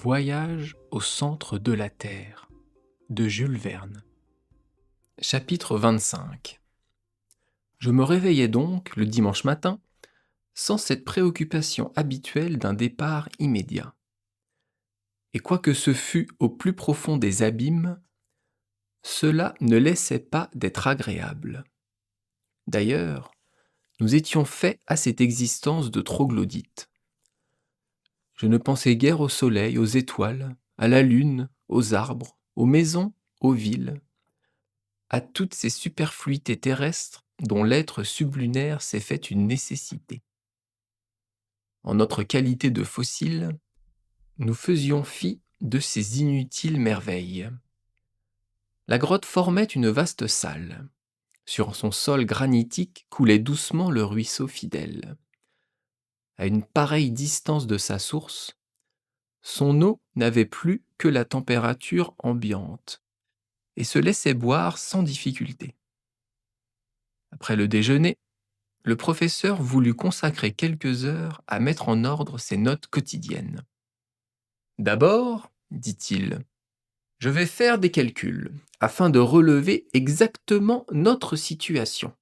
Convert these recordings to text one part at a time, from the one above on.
Voyage au centre de la Terre de Jules Verne. Chapitre 25. Je me réveillai donc le dimanche matin sans cette préoccupation habituelle d'un départ immédiat. Et quoique ce fût au plus profond des abîmes, cela ne laissait pas d'être agréable. D'ailleurs, nous étions faits à cette existence de troglodytes. Je ne pensais guère au soleil, aux étoiles, à la lune, aux arbres, aux maisons, aux villes, à toutes ces superfluités terrestres dont l'être sublunaire s'est fait une nécessité. En notre qualité de fossiles, nous faisions fi de ces inutiles merveilles. La grotte formait une vaste salle. Sur son sol granitique coulait doucement le ruisseau fidèle. À une pareille distance de sa source, son eau n'avait plus que la température ambiante et se laissait boire sans difficulté. Après le déjeuner, le professeur voulut consacrer quelques heures à mettre en ordre ses notes quotidiennes. D'abord, dit-il, je vais faire des calculs afin de relever exactement notre situation.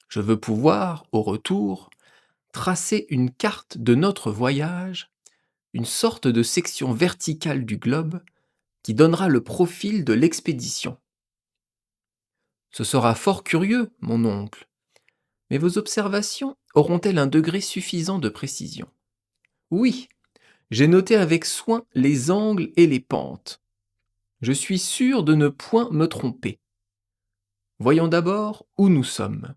Je veux pouvoir, au retour, tracer une carte de notre voyage, une sorte de section verticale du globe qui donnera le profil de l'expédition. Ce sera fort curieux, mon oncle, mais vos observations auront-elles un degré suffisant de précision? Oui, j'ai noté avec soin les angles et les pentes. Je suis sûr de ne point me tromper. Voyons d'abord où nous sommes.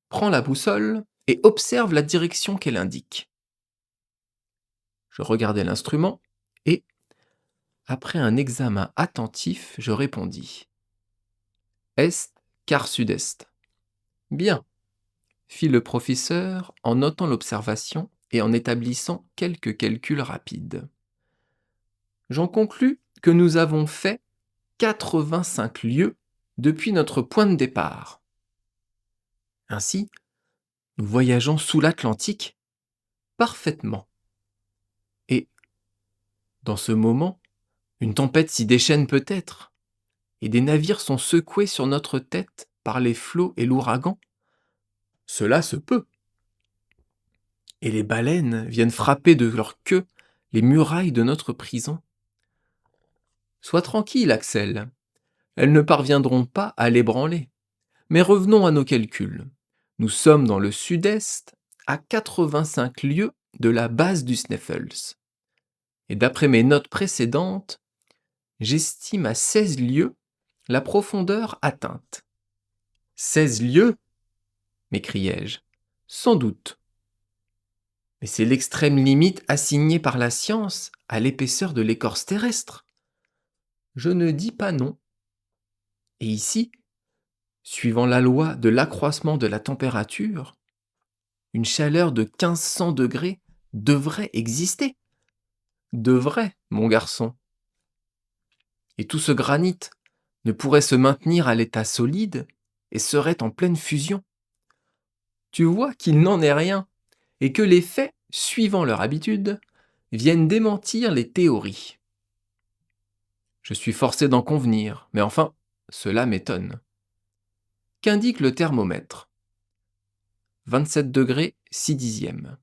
Prends la boussole et observe la direction qu'elle indique. Je regardai l'instrument et, après un examen attentif, je répondis. Est, quart sud-est. Bien, fit le professeur en notant l'observation et en établissant quelques calculs rapides. J'en conclus que nous avons fait 85 lieues depuis notre point de départ. Ainsi, nous voyageons sous l'Atlantique parfaitement. Et, dans ce moment, une tempête s'y déchaîne peut-être, et des navires sont secoués sur notre tête par les flots et l'ouragan. Cela se peut. Et les baleines viennent frapper de leur queue les murailles de notre prison. Sois tranquille, Axel, elles ne parviendront pas à l'ébranler. Mais revenons à nos calculs. Nous sommes dans le sud-est, à 85 lieues de la base du Sneffels. Et d'après mes notes précédentes, j'estime à 16 lieues la profondeur atteinte. 16 lieues m'écriai-je. Sans doute. Mais c'est l'extrême limite assignée par la science à l'épaisseur de l'écorce terrestre. Je ne dis pas non. Et ici, suivant la loi de l'accroissement de la température, une chaleur de 1500 degrés devrait exister. Devrait, mon garçon. Et tout ce granit ne pourrait se maintenir à l'état solide et serait en pleine fusion. Tu vois qu'il n'en est rien, et que les faits, suivant leur habitude, viennent démentir les théories. Je suis forcé d'en convenir, mais enfin, cela m'étonne. Qu'indique le thermomètre? 27 degrés 6 dixièmes.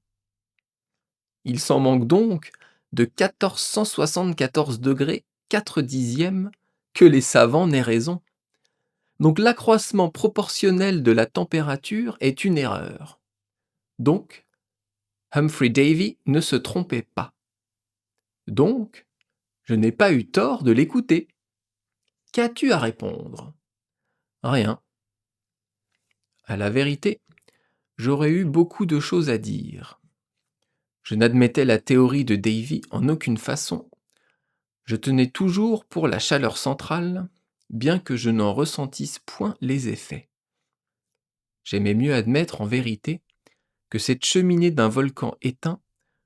Il s'en manque donc de 1474 degrés 4 dixièmes que les savants n'aient raison. Donc l'accroissement proportionnel de la température est une erreur. Donc, Humphrey Davy ne se trompait pas. Donc, je n'ai pas eu tort de l'écouter. Qu'as-tu à répondre? Rien. À la vérité, j'aurais eu beaucoup de choses à dire. Je n'admettais la théorie de Davy en aucune façon. Je tenais toujours pour la chaleur centrale, bien que je n'en ressentisse point les effets. J'aimais mieux admettre en vérité que cette cheminée d'un volcan éteint,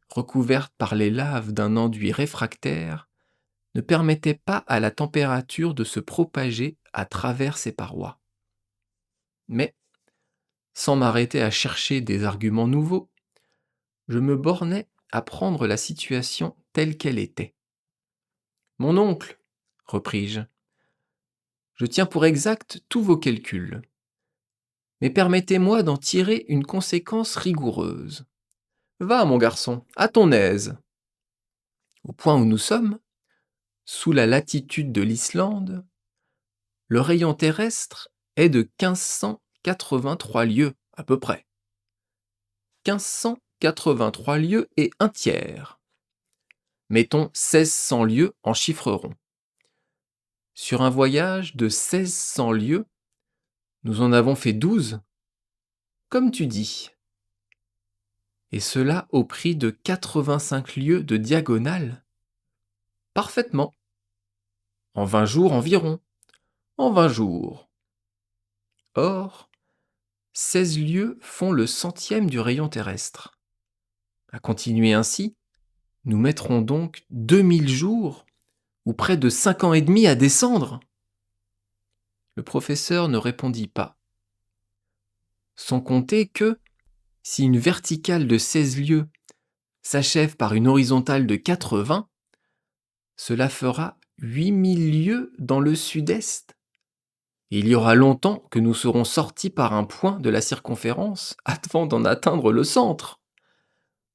recouverte par les laves d'un enduit réfractaire, ne permettait pas à la température de se propager à travers ses parois. Mais, sans m'arrêter à chercher des arguments nouveaux, je me bornais à prendre la situation telle qu'elle était. Mon oncle, repris-je, je tiens pour exact tous vos calculs, mais permettez-moi d'en tirer une conséquence rigoureuse. Va, mon garçon, à ton aise. Au point où nous sommes, sous la latitude de l'Islande, le rayon terrestre est de 1583 lieues à peu près. 1583 lieues et un tiers. Mettons 1600 lieues en chiffres ronds. Sur un voyage de 1600 lieues, nous en avons fait 12, comme tu dis. Et cela au prix de 85 lieues de diagonale. Parfaitement. En 20 jours environ. En 20 jours. Or, 16 lieues font le centième du rayon terrestre. À continuer ainsi, nous mettrons donc 2000 jours, ou près de 5 ans et demi à descendre. Le professeur ne répondit pas. Sans compter que, si une verticale de 16 lieues s'achève par une horizontale de 80, cela fera 8000 lieues dans le sud-est. Et il y aura longtemps que nous serons sortis par un point de la circonférence avant d'en atteindre le centre.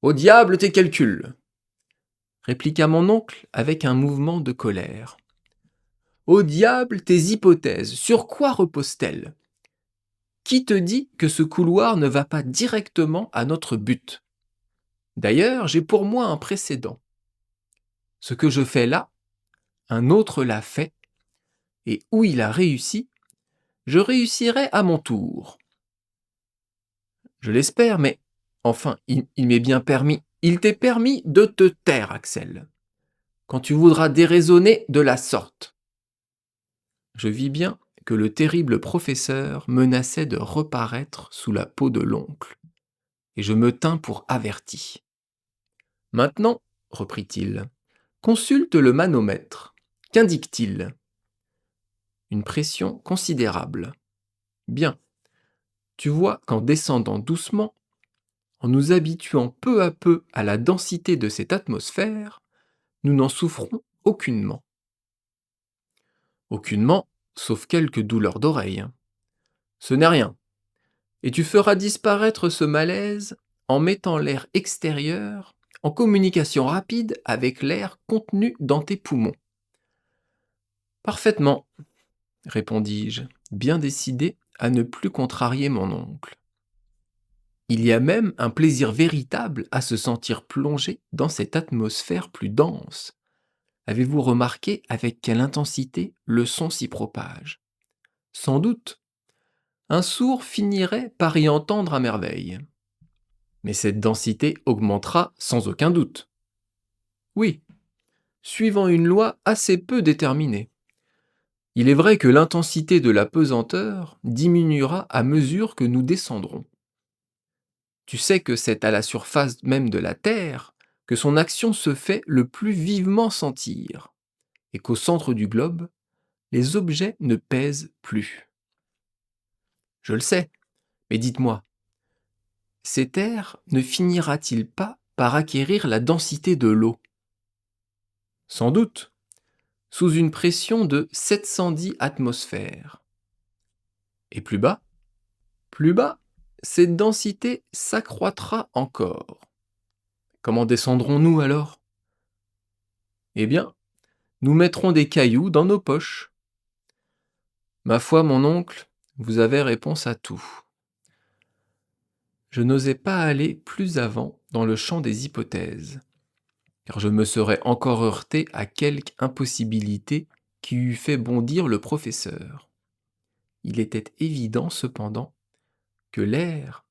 Au diable tes calculs, répliqua mon oncle avec un mouvement de colère. Au diable tes hypothèses, sur quoi reposent-elles? Qui te dit que ce couloir ne va pas directement à notre but? D'ailleurs, j'ai pour moi un précédent. Ce que je fais là, un autre l'a fait, et où il a réussi, je réussirai à mon tour. Je l'espère, mais enfin, il m'est bien permis. Il t'est permis de te taire, Axel, quand tu voudras déraisonner de la sorte. Je vis bien que le terrible professeur menaçait de reparaître sous la peau de l'oncle, et je me tins pour averti. Maintenant, reprit-il, consulte le manomètre. Qu'indique-t-il? Une pression considérable. Bien. Tu vois qu'en descendant doucement, en nous habituant peu à peu à la densité de cette atmosphère, nous n'en souffrons aucunement. Aucunement, sauf quelques douleurs d'oreille. Ce n'est rien. Et tu feras disparaître ce malaise en mettant l'air extérieur en communication rapide avec l'air contenu dans tes poumons. Parfaitement, répondis-je, bien décidé à ne plus contrarier mon oncle. Il y a même un plaisir véritable à se sentir plongé dans cette atmosphère plus dense. Avez-vous remarqué avec quelle intensité le son s'y propage? Sans doute. Un sourd finirait par y entendre à merveille. Mais cette densité augmentera sans aucun doute. Oui, suivant une loi assez peu déterminée. Il est vrai que l'intensité de la pesanteur diminuera à mesure que nous descendrons. Tu sais que c'est à la surface même de la Terre que son action se fait le plus vivement sentir, et qu'au centre du globe, les objets ne pèsent plus. Je le sais, mais dites-moi, cet air ne finira-t-il pas par acquérir la densité de l'eau? Sans doute, sous une pression de 710 atmosphères. Et plus bas? Plus bas, cette densité s'accroîtra encore. Comment descendrons-nous alors? Eh bien, nous mettrons des cailloux dans nos poches. Ma foi, mon oncle, vous avez réponse à tout. Je n'osais pas aller plus avant dans le champ des hypothèses, car je me serais encore heurté à quelque impossibilité qui eût fait bondir le professeur. Il était évident cependant que l'air,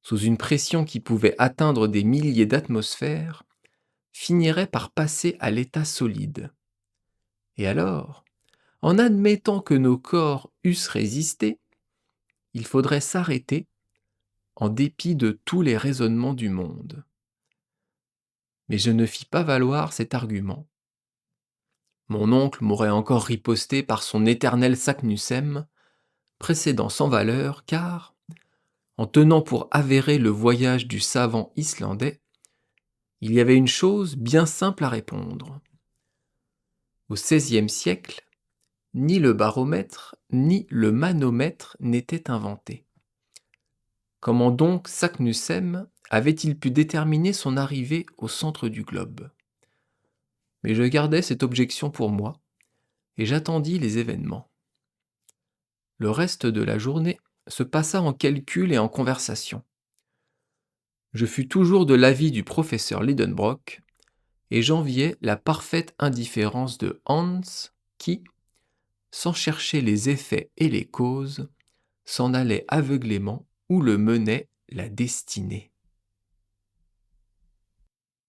sous une pression qui pouvait atteindre des milliers d'atmosphères, finirait par passer à l'état solide. Et alors, en admettant que nos corps eussent résisté, il faudrait s'arrêter en dépit de tous les raisonnements du monde. Mais je ne fis pas valoir cet argument. Mon oncle m'aurait encore riposté par son éternel Saknussemm, précédent sans valeur, car, en tenant pour avéré le voyage du savant islandais, Il y avait une chose bien simple à répondre. Au XVIe siècle, ni le baromètre, ni le manomètre n'étaient inventés. Comment donc Saknussemm avait-il pu déterminer son arrivée au centre du globe? Mais je gardai cette objection pour moi, et j'attendis les événements. Le reste de la journée se passa en calculs et en conversation. Je fus toujours de l'avis du professeur Lidenbrock, et j'enviais la parfaite indifférence de Hans qui, sans chercher les effets et les causes, s'en allait aveuglément où le menait la destinée.